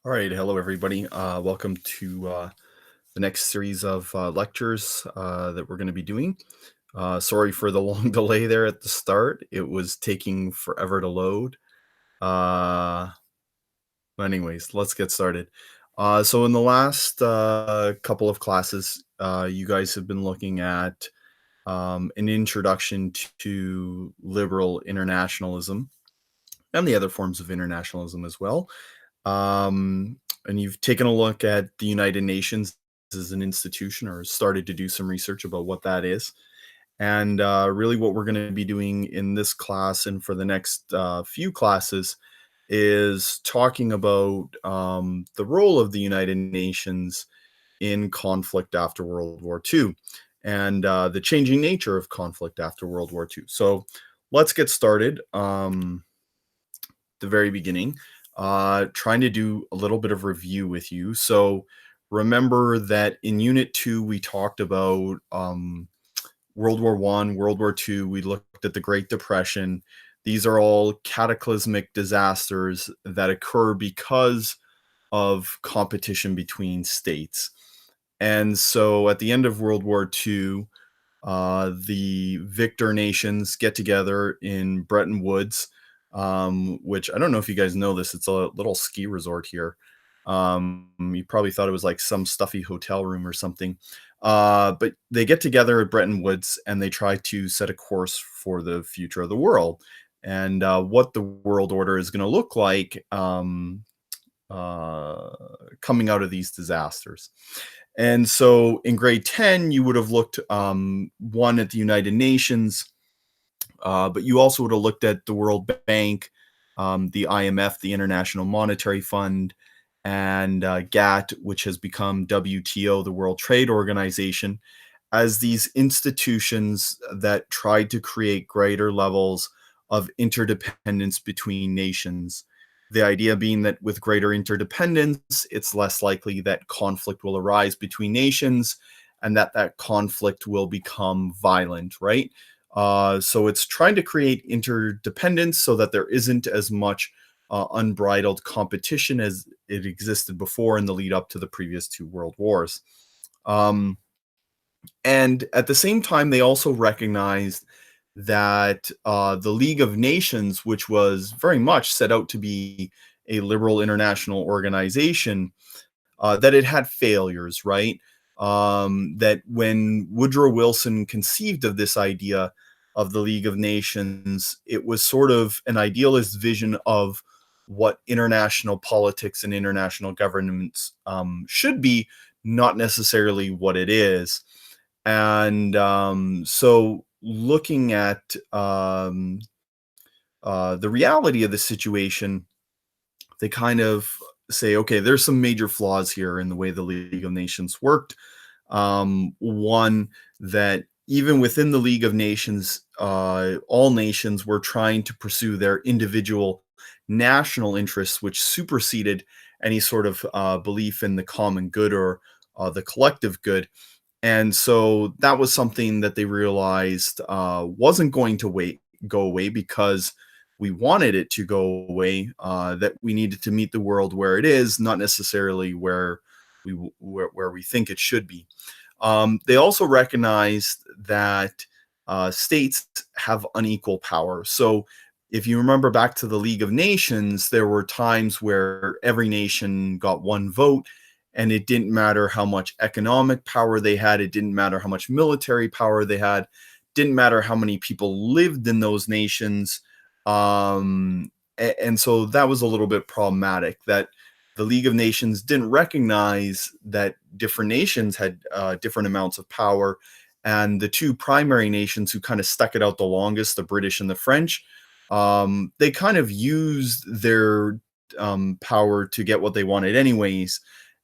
All right, hello everybody. Welcome to the next series of lectures that we're going to be doing. Sorry for the long delay there at the start. It was taking forever to load. Uh, but anyways, let's get started. So in the last couple of classes, you guys have been looking at an introduction to liberal internationalism and the other forms of internationalism as well. Um, and you've taken a look at the United Nations as an institution or started to do some research about what that is. And really, what we're going to be doing in this class and for the next few classes is talking about the role of the United Nations in conflict after World War II and the changing nature of conflict after World War II. So let's get started. The very beginning, trying to do a little bit of review with you. So remember that in Unit 2, we talked about World War I, World War II. We looked at the Great Depression. These are all cataclysmic disasters that occur because of competition between states. And so at the end of World War II, the victor nations get together in Bretton Woods, which I don't know if you guys know this. It's a little ski resort here. You probably thought it was like some stuffy hotel room or something. But they get together at Bretton Woods and they try to set a course for the future of the world and what the world order is going to look like uh, coming out of these disasters. And so in grade 10, you would have looked one at the United Nations, but you also would have looked at the World Bank, the IMF, the International Monetary Fund, and GATT, which has become WTO, the World Trade Organization, as these institutions that tried to create greater levels of interdependence between nations. The idea being that with greater interdependence, it's less likely that conflict will arise between nations and that conflict will become violent, right? So it's trying to create interdependence so that there isn't as much unbridled competition as it existed before in the lead up to the previous two world wars. Um, and at the same time, they also recognized that the League of Nations, which was very much set out to be a liberal international organization, that it had failures, right? That when Woodrow Wilson conceived of this idea of the League of Nations, it was sort of an idealist vision of what international politics and international governments should be, not necessarily what it is. And so looking at the reality of the situation, they kind of say, okay, there's some major flaws here in the way the League of Nations worked. One, that even within the League of Nations, all nations were trying to pursue their individual national interests, which superseded any sort of belief in the common good or the collective good. And so that was something that they realized wasn't going to go away because we wanted it to go away. That we needed to meet the world where it is, not necessarily where we think it should be. They also recognized that states have unequal power. So if you remember back to the League of Nations, there were times where every nation got one vote, and it didn't matter how much economic power they had, it didn't matter how much military power they had, didn't matter how many people lived in those nations. And so that was a little bit problematic, that the League of Nations didn't recognize that different nations had different amounts of power. And the two primary nations who kind of stuck it out the longest, the British and the French, they kind of used their power to get what they wanted anyways.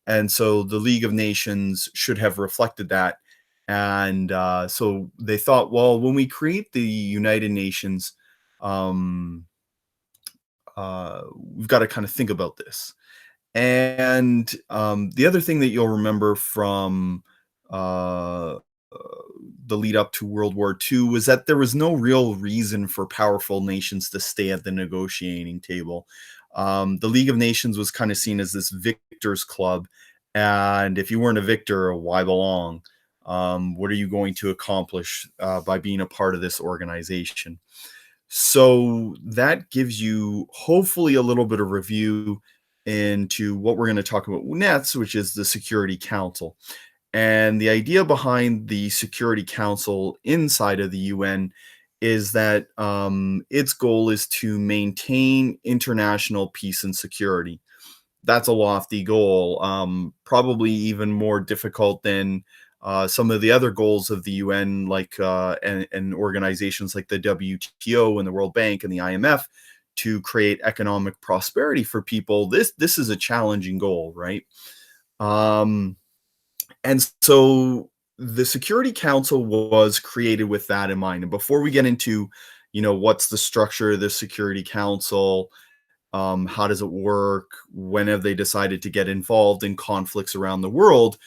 And so the League of Nations should have reflected that. And so they thought, well, when we create the United Nations, um, we've got to kind of think about this. And the other thing that you'll remember from uh, the lead up to World War II was that there was no real reason for powerful nations to stay at the negotiating table. The League of Nations was kind of seen as this victors club, and if you weren't a victor, why belong? What are you going to accomplish by being a part of this organization? So that gives you hopefully a little bit of review into what we're going to talk about next, which is the Security Council. And the idea behind the Security Council inside of the UN is that its goal is to maintain international peace and security. That's a lofty goal, probably even more difficult than some of the other goals of the UN, like and organizations like the WTO and the World Bank and the IMF to create economic prosperity for people. This is a challenging goal, right? Um, and so the Security Council was created with that in mind. And before we get into, what's the structure of the Security Council, how does it work, when have they decided to get involved in conflicts around the world,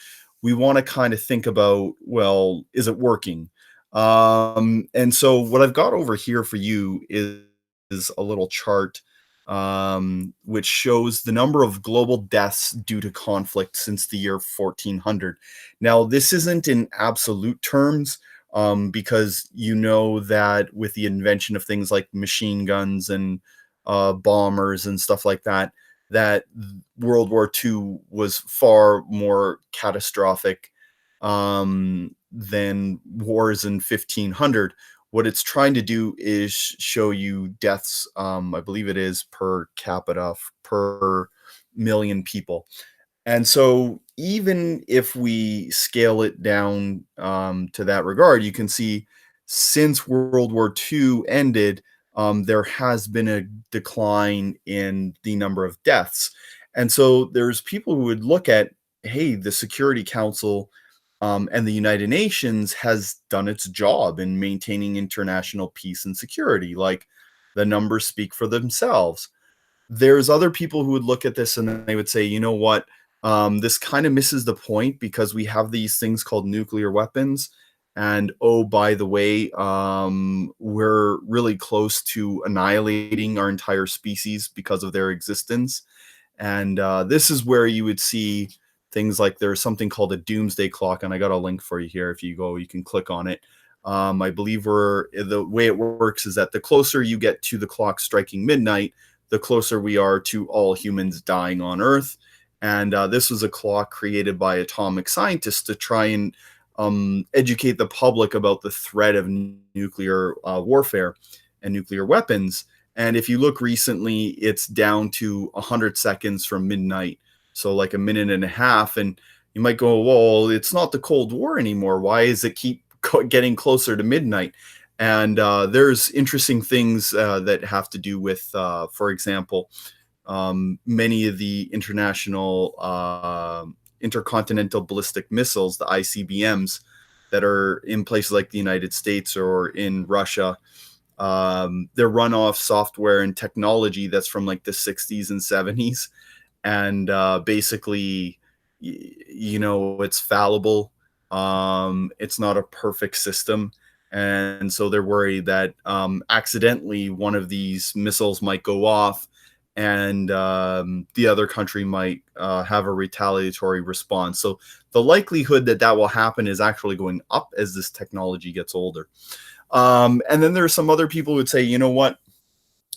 we want to kind of think about, well, is it working? And so what I've got over here for you is a little chart which shows the number of global deaths due to conflict since the year 1400. Now, this isn't in absolute terms, because you know that with the invention of things like machine guns and bombers and stuff like that, that World War II was far more catastrophic than wars in 1500. What it's trying to do is show you deaths, I believe it is per capita, per million people. And so even if we scale it down to that regard, you can see since World War II ended, there has been a decline in the number of deaths. And so there's people who would look at, hey, the Security Council and the United Nations has done its job in maintaining international peace and security. Like, the numbers speak for themselves. There's other people who would look at this and they would say, you know what? This kind of misses the point because we have these things called nuclear weapons. And oh, by the way, we're really close to annihilating our entire species because of their existence. And this is where you would see things like there's something called a doomsday clock. And I got a link for you here. If you go, you can click on it. I believe the way it works is that the closer you get to the clock striking midnight, the closer we are to all humans dying on Earth. And this was a clock created by atomic scientists to try and educate the public about the threat of nuclear warfare and nuclear weapons. And if you look recently, it's down to 100 seconds from midnight. So like a minute and a half. And you might go, well, it's not the Cold War anymore. Why does it keep getting closer to midnight? And there's interesting things that have to do with, for example, many of the international intercontinental ballistic missiles, the ICBMs, that are in places like the United States or in Russia. They're run off software and technology that's from like the 60s and 70s. And basically, it's fallible. It's not a perfect system. And so they're worried that accidentally one of these missiles might go off and the other country might have a retaliatory response. So the likelihood that that will happen is actually going up as this technology gets older. And then there are some other people who would say, you know what?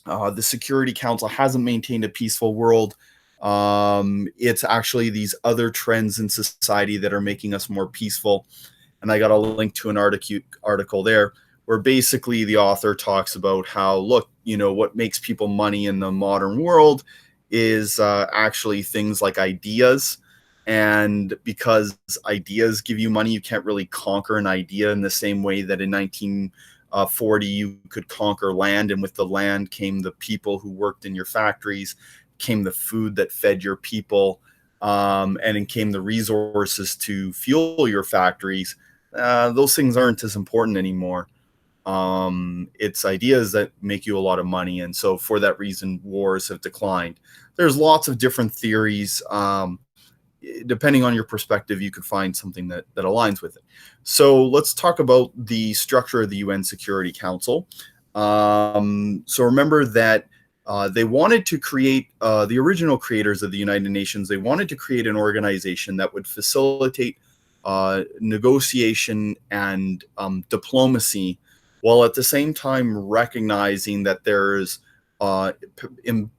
The Security Council hasn't maintained a peaceful world. It's actually these other trends in society that are making us more peaceful. And I got a link to an article there where basically the author talks about how, look, what makes people money in the modern world is actually things like ideas. And because ideas give you money, you can't really conquer an idea in the same way that in 1940 you could conquer land. And with the land came the people who worked in your factories, came the food that fed your people, and it came the resources to fuel your factories. Those things aren't as important anymore. It's ideas that make you a lot of money. And so for that reason, wars have declined. There's lots of different theories. Depending on your perspective, you could find something that aligns with it. So let's talk about the structure of the UN Security Council. So remember that They wanted to create, the original creators of the United Nations, they wanted to create an organization that would facilitate negotiation and diplomacy, while at the same time recognizing that there's imbalances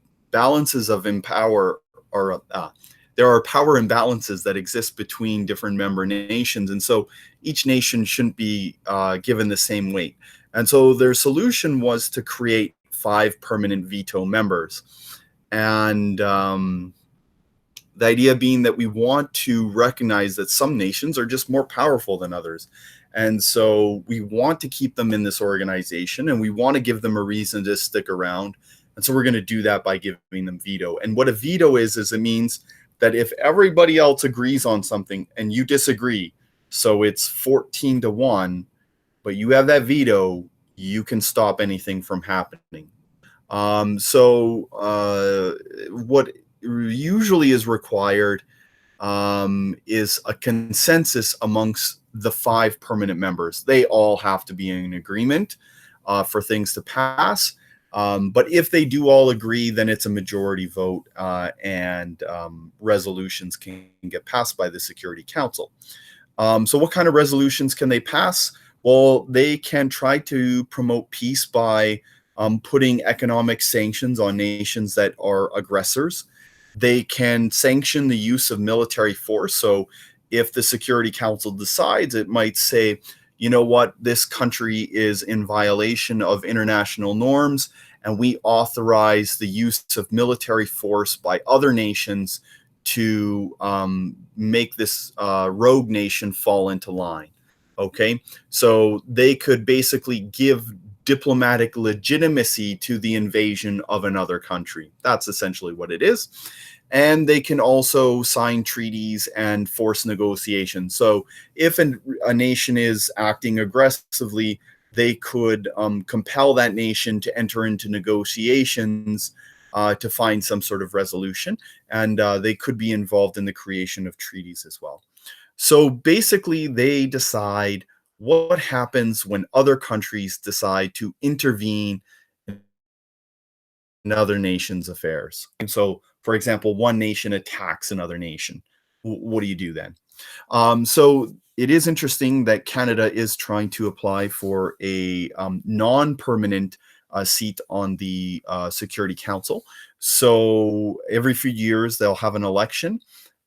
of empower or there are power imbalances that exist between different member nations, and so each nation shouldn't be given the same weight. And so their solution was to create 5 permanent veto members. And the idea being that we want to recognize that some nations are just more powerful than others. And so we want to keep them in this organization and we want to give them a reason to stick around. And so we're going to do that by giving them veto. And what a veto is it means that if everybody else agrees on something and you disagree, so it's 14-1, but you have that veto, you can stop anything from happening. What usually is required is a consensus amongst the 5 permanent members. They all have to be in agreement for things to pass. But if they do all agree, then it's a majority vote and resolutions can get passed by the Security Council. So what kind of resolutions can they pass? Well, they can try to promote peace by putting economic sanctions on nations that are aggressors. They can sanction the use of military force. So if the Security Council decides, it might say, you know what, this country is in violation of international norms, and we authorize the use of military force by other nations to make this rogue nation fall into line. Okay, so they could basically give diplomatic legitimacy to the invasion of another country. That's essentially what it is. And they can also sign treaties and force negotiations. So if a nation is acting aggressively, they could compel that nation to enter into negotiations to find some sort of resolution. And they could be involved in the creation of treaties as well. So basically, they decide what happens when other countries decide to intervene in other nations' affairs. And so, for example, one nation attacks another nation. What do you do then? So it is interesting that Canada is trying to apply for a non-permanent seat on the Security Council. So every few years they'll have an election,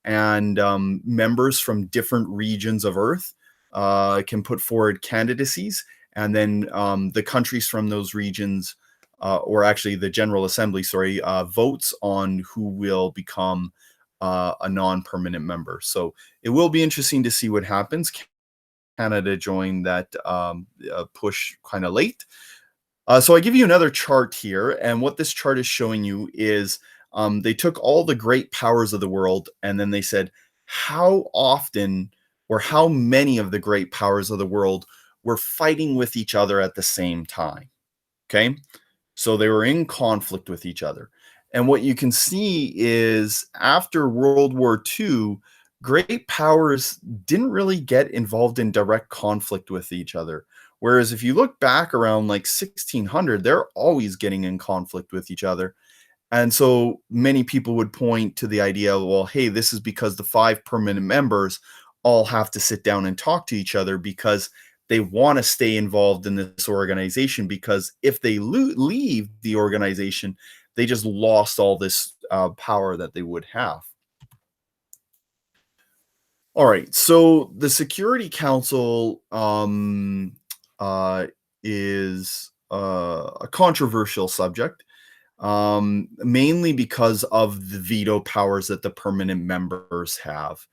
and members from different regions of Earth can put forward candidacies, and then the countries from those regions, or actually the General Assembly, sorry, votes on who will become a non-permanent member. So it will be interesting to see what happens. Canada joined that push kind of late. So I give you another chart here, and what this chart is showing you is they took all the great powers of the world, and then they said how often or how many of the great powers of the world were fighting with each other at the same time. Okay, so they were in conflict with each other. And what you can see is after World War II, great powers didn't really get involved in direct conflict with each other. Whereas if you look back around like 1600, they're always getting in conflict with each other. And so many people would point to the idea, well, hey, this is because the 5 permanent members all have to sit down and talk to each other because they want to stay involved in this organization, because if they leave the organization, they just lost all this power that they would have. All right, so the Security Council is a controversial subject, mainly because of the veto powers that the permanent members have.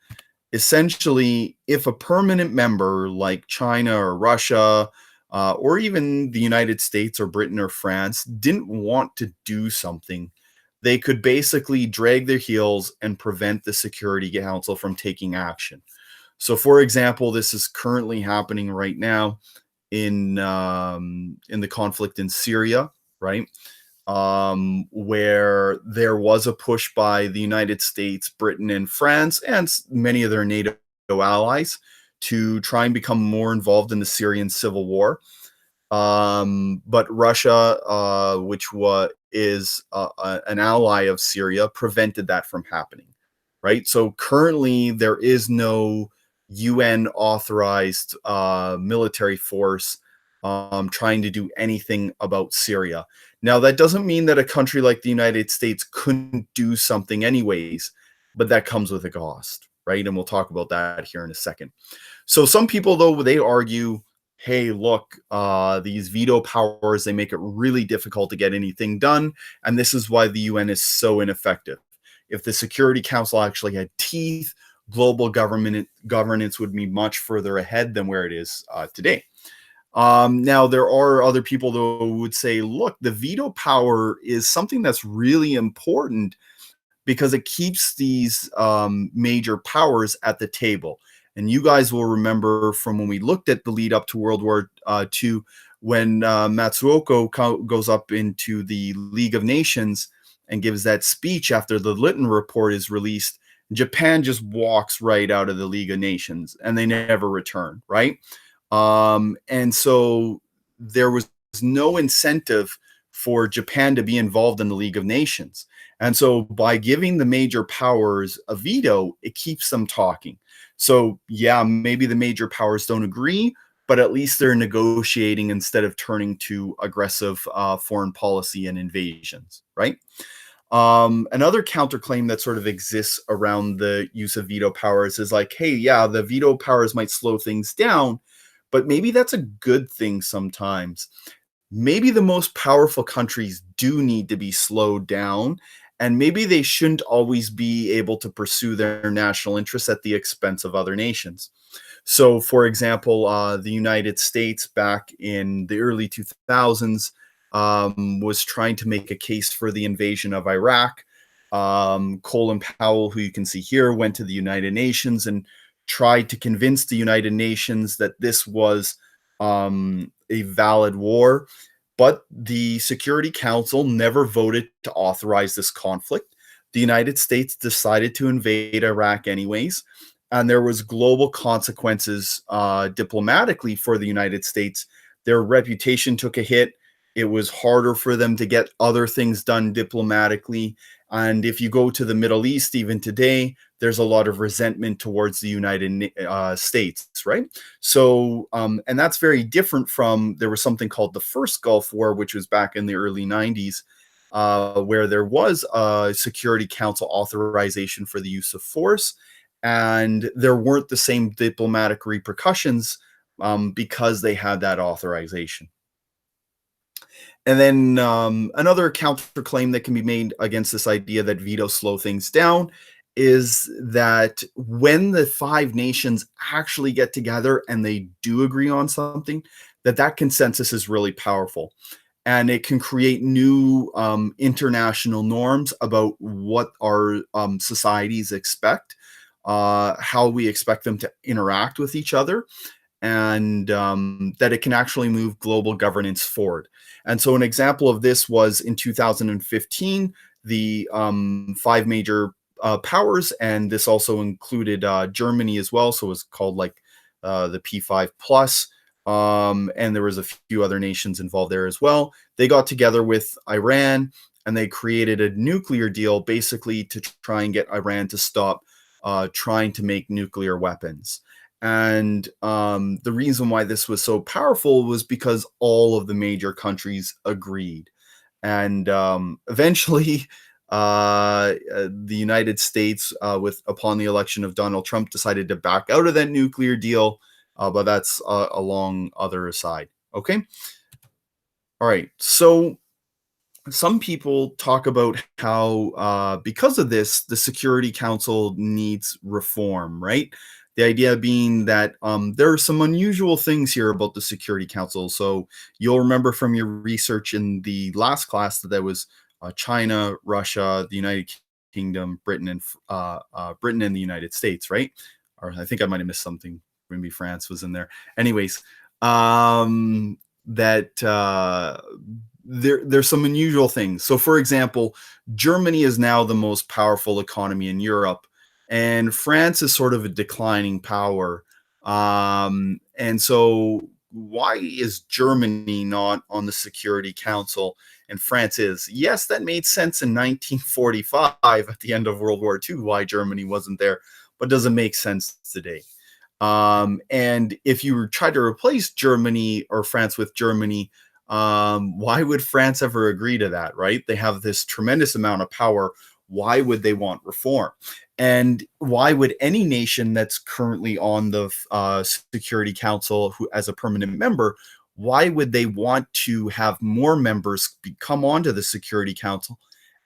Essentially, if a permanent member like China or Russia, or even the United States or Britain or France didn't want to do something, they could basically drag their heels and prevent the Security Council from taking action. So, for example, this is currently happening right now in the conflict in Syria, right? Where there was a push by the United States, Britain, and France, and many of their NATO allies to try and become more involved in the Syrian civil war. But Russia, which is an ally of Syria, prevented that from happening, right? So currently, there is no UN authorized military force trying to do anything about Syria. Now, that doesn't mean that a country like the United States couldn't do something anyways, but that comes with a cost, right? And we'll talk about that here in a second. So some people, though, they argue, hey, look, these veto powers, they make it really difficult to get anything done. And this is why the UN is so ineffective. If the Security Council actually had teeth, global governance would be much further ahead than where it is today. Now, there are other people who would say, look, the veto power is something that's really important because it keeps these major powers at the table. And you guys will remember from when we looked at the lead up to World War II, when Matsuoka goes up into the League of Nations and gives that speech after the Lytton report is released. Japan just walks right out of the League of Nations and they never return, right? And so there was no incentive for Japan to be involved in the League of Nations. And so by giving the major powers a veto, it keeps them talking. So, yeah, maybe the major powers don't agree, but at least they're negotiating instead of turning to aggressive foreign policy and invasions, right? Another counterclaim that sort of exists around the use of veto powers is like, hey, yeah, the veto powers might slow things down, but maybe that's a good thing sometimes. Maybe the most powerful countries do need to be slowed down, and maybe they shouldn't always be able to pursue their national interests at the expense of other nations. So, for example, the United States back in the early 2000s was trying to make a case for the invasion of Iraq. Colin Powell, who you can see here, went to the United Nations and tried to convince the United Nations that this was a valid war. But the Security Council never voted to authorize this conflict. The United States decided to invade Iraq anyways, and there was global consequences diplomatically for the United States. Their reputation took a hit. It was harder for them to get other things done diplomatically. And if you go to the Middle East, even today, there's a lot of resentment towards the United States, right? So, and that's very different from there was something called the First Gulf War, which was back in the early 90s, where there was a Security Council authorization for the use of force. And there weren't the same diplomatic repercussions because they had that authorization. And then another counterclaim that can be made against this idea that vetoes slow things down is that when the five nations actually get together and they do agree on something, that consensus is really powerful. And it can create new international norms about what our societies expect, how we expect them to interact with each other, and that it can actually move global governance forward. And so an example of this was in 2015, the five major powers, and this also included Germany as well. So it was called like the P5 plus. And there was a few other nations involved there as well. They got together with Iran and they created a nuclear deal basically to try and get Iran to stop trying to make nuclear weapons. And the reason why this was so powerful was because all of the major countries agreed. And eventually, the United States, with upon the election of Donald Trump, decided to back out of that nuclear deal. But that's a long other aside. Okay. All right. So some people talk about how because of this, the Security Council needs reform, right? The idea being that there are some unusual things here about the Security Council. So you'll remember from your research in the last class that there was China, Russia, the United Kingdom, Britain, and Britain and the United States, right? Or I think I might have missed something. Maybe France was in there. Anyways, that there's some unusual things. So, for example, Germany is now the most powerful economy in Europe, and France is sort of a declining power. And so why is Germany not on the Security Council and France is? Yes, that made sense in 1945 at the end of World War II, why Germany wasn't there, but doesn't make sense today. And if you try to replace Germany or France with Germany, why would France ever agree to that, right? They have this tremendous amount of power. Why would they want reform? And why would any nation that's currently on the Security Council, who as a permanent member, why would they want to have more members come onto the Security Council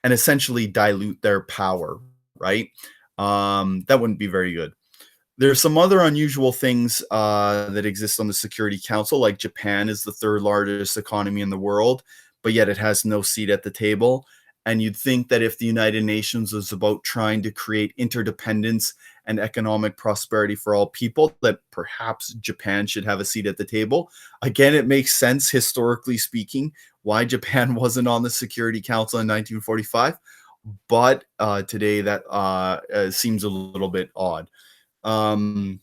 and essentially dilute their power, right? That wouldn't be very good. There's some other unusual things that exist on the Security Council, like Japan is the third largest economy in the world, but yet it has no seat at the table. And you'd think that if the United Nations was about trying to create interdependence and economic prosperity for all people, that perhaps Japan should have a seat at the table. Again, it makes sense, historically speaking, why Japan wasn't on the Security Council in 1945. But today that seems a little bit odd. Um,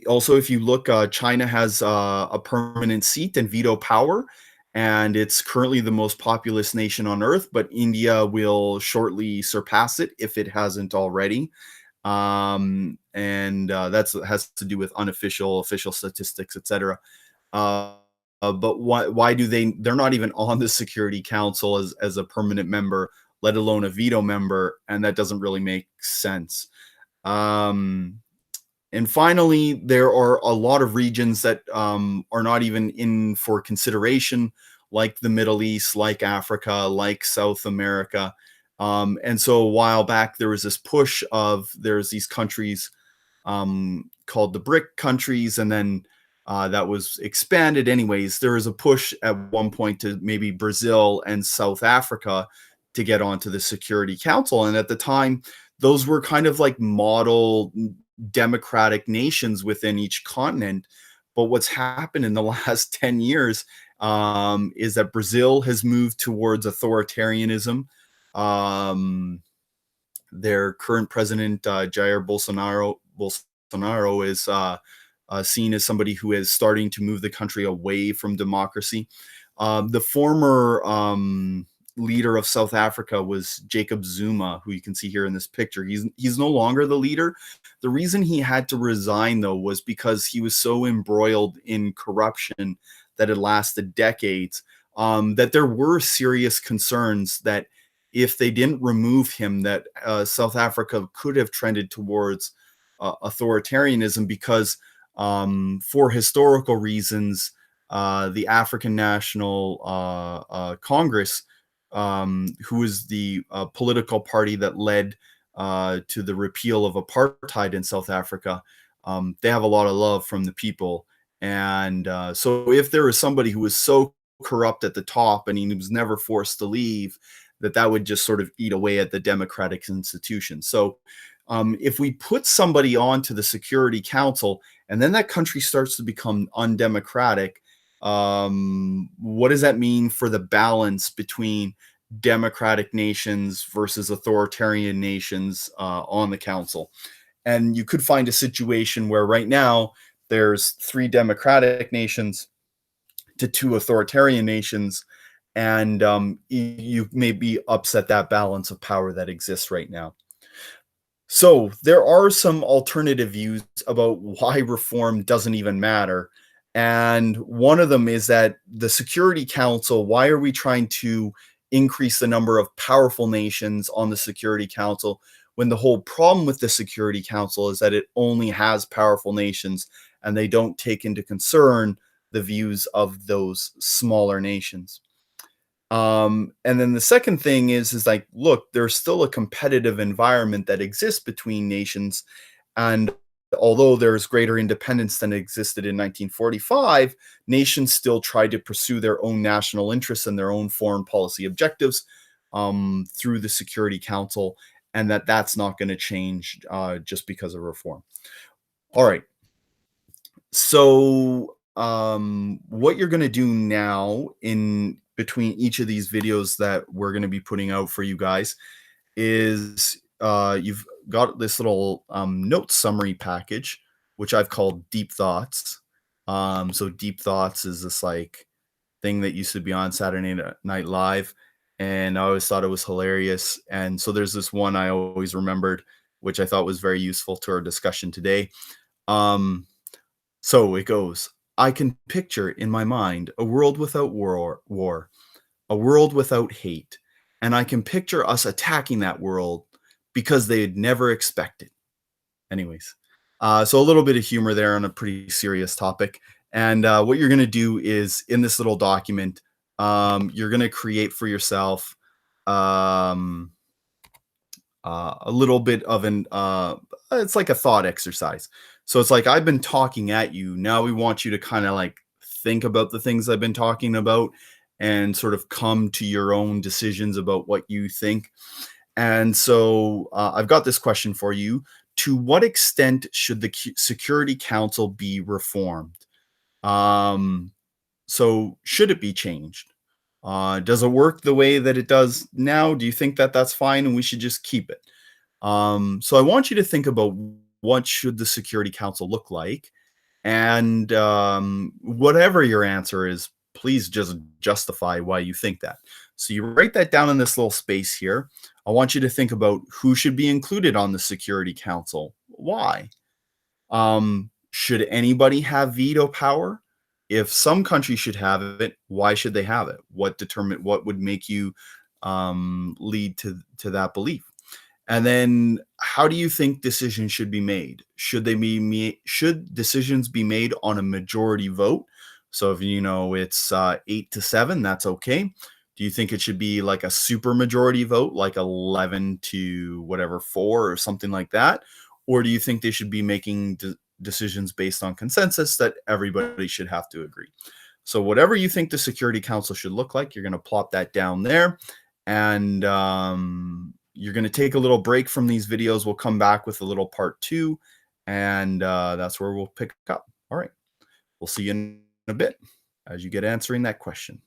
Also, if you look, China has a permanent seat and veto power, and it's currently the most populous nation on earth, but India will shortly surpass it if it hasn't already. And that's has to do with unofficial, official statistics, etc. Uh, but why do they're not even on the Security Council as a permanent member, let alone a veto member, and that doesn't really make sense. Um, and finally, there are a lot of regions that are not even in for consideration, like the Middle East, like Africa, like South America. And so a while back, there was this push of there's these countries called the BRIC countries, and then that was expanded. Anyways, there was a push at one point to maybe Brazil and South Africa to get onto the Security Council. And at the time, those were kind of like model democratic nations within each continent. But what's happened in the last 10 years is that Brazil has moved towards authoritarianism. Um, their current president, Jair Bolsonaro is seen as somebody who is starting to move the country away from democracy. The former leader of South Africa was Jacob Zuma, who you can see here in this picture. He's no longer the leader. The reason he had to resign, though, was because he was so embroiled in corruption that it lasted decades. That there were serious concerns that if they didn't remove him, that South Africa could have trended towards authoritarianism because, for historical reasons, the African National Congress, who is the political party that led to the repeal of apartheid in South Africa, they have a lot of love from the people. And so if there was somebody who was so corrupt at the top and he was never forced to leave, that would just sort of eat away at the democratic institution. So if we put somebody onto the Security Council and then that country starts to become undemocratic, what does that mean for the balance between democratic nations versus authoritarian nations on the council? And you could find a situation where right now there's 3 democratic nations to 2 authoritarian nations, and you maybe upset that balance of power that exists right now. So there are some alternative views about why reform doesn't even matter. And one of them is that the Security Council, why are we trying to increase the number of powerful nations on the Security Council when the whole problem with the Security Council is that it only has powerful nations and they don't take into concern the views of those smaller nations? And then the second thing is like, look, there's still a competitive environment that exists between nations. And although there's greater independence than existed in 1945, nations still try to pursue their own national interests and their own foreign policy objectives through the Security Council, and that's not going to change just because of reform. All right. So, what you're gonna do now in between each of these videos that we're gonna be putting out for you guys is, you've got this little, note summary package, which I've called Deep Thoughts. So Deep Thoughts is this like thing that used to be on Saturday Night Live, and I always thought it was hilarious. And so there's this one I always remembered, which I thought was very useful to our discussion today. Um, so it goes, I can picture in my mind a world without war, a world without hate, and I can picture us attacking that world because they'd never expect it. Anyways, so a little bit of humor there on a pretty serious topic. And what you're going to do is in this little document, you're going to create for yourself um, a little bit of it's like a thought exercise. So it's like I've been talking at you. Now we want you to kind of like think about the things I've been talking about and sort of come to your own decisions about what you think. And so I've got this question for you. To what extent should the Security Council be reformed? Um, so should it be changed? Does it work the way that it does now? Do you think that that's fine and we should just keep it? So I want you to think about what should the Security Council look like, and whatever your answer is, please just justify why you think that. So you write that down in this little space here. I want you to think about who should be included on the Security Council. Why? Should anybody have veto power? If some countries should have it, why should they have it? What would make you lead to that belief? And then how do you think decisions should be made? Should decisions be made on a majority vote? So if it's 8-7, that's okay. Do you think it should be like a super majority vote, like 11 to whatever 4 or something like that? Or do you think they should be making decisions based on consensus that everybody should have to agree? So whatever you think the Security Council should look like, you're going to plop that down there. And you're going to take a little break from these videos. We'll come back with a little part 2, and that's where we'll pick up. All right. We'll see you in a bit as you get answering that question.